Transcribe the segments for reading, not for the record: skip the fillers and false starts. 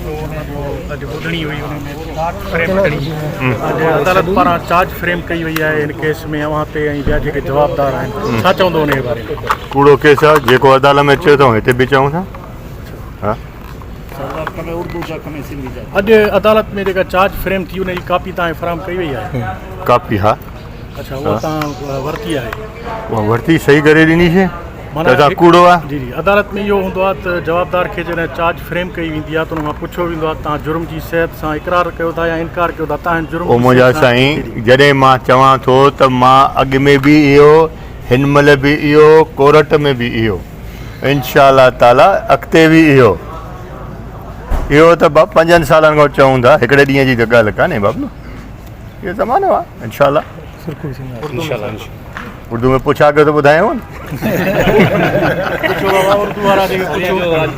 अॼु ॿुधणी हुई हुन में चार्ज फ्रेम कई अॼु अदालत पारां चार्ज फ्रेम कई वई आहे हिन केस में अव्हां ते ऐं ॿिया जेके जवाबदार आहिनि छा चवंदो उन जे बारे में? कूड़ो केस आहे जेको अदालत में चयो अथऊं हिते बि चऊं था। हा अॼु अदालत में जेका चार्ज फ्रेम थी उनजी कापी तव्हां फराहम कई वई आहे? कापी हा अच्छा उहा तव्हां वरिती आहे? उहा वरिती सही करे ॾिनीसीं माना कूड़ो आहे। जी जी अदालत में इहो हूंदो आहे त जवाबदार खे जॾहिं चार्ज फ्रेम कई वेंदी आहे त उन खां पुछियो वेंदो आहे तव्हां जुर्म जी सिहत सां इक़रार कयो था या इनकार कयो था तव्हां जुर्म ओ मुंहिंजा साईं जॾहिं मां चवां थो त मां अॻु में बि इहो हिन महिल बि इहो कोर्ट में बि इहो इंशाअल्लाह ताला अॻिते बि इहो त 5 सालनि खां चऊं था हिकिड़े ॾींहं जी त ॻाल्हि कान्हे बाबू इहो ज़मानो आहे इंशाअल्लाह। उर्दू में पूछा कयो तो ॿुधायो न।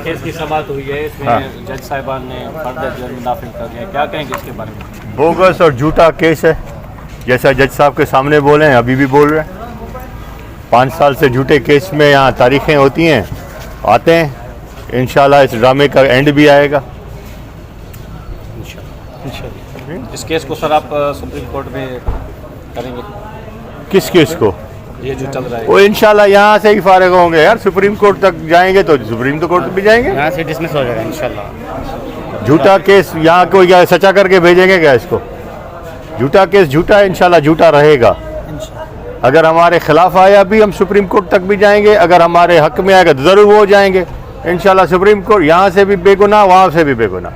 केस की समाअत हुई है इसमें जज साहिबान ने फर्दर जुर्म दाखिल कर दिया, क्या कहेंगे इसके बारे में? बोगस और झूठा केस है जैसा जज साहब के सामने बोले हैं अभी भी बोल रहे हैं। 5 साल से झूठे केस में यहाँ तारीखें होती हैं आते हैं इंशाल्लाह इस ड्रामे का एंड भी आएगा। इस केस को सर आप सुप्रीम कोर्ट में करेंगे? किस केस को? ये जो चल रहा है वो इंशाल्लाह यहाँ से ही फारिग होंगे यार। सुप्रीम कोर्ट तक जाएंगे तो सुप्रीम कोर्ट भी जाएंगे, यहाँ से डिसमिस हो जाएगा इंशाल्लाह। झूठा केस यहाँ कोई क्या सचा करके भेजेंगे क्या इसको? झूठा केस झूठा है इंशाल्लाह झूठा रहेगा। अगर हमारे खिलाफ आया भी हम सुप्रीम कोर्ट तक भी जाएंगे, अगर हमारे हक में आएगा तो ज़रूर वो जाएंगे इंशाल्लाह सुप्रीम कोर्ट। यहाँ से भी बेगुनाह वहाँ से भी बेगुनाह।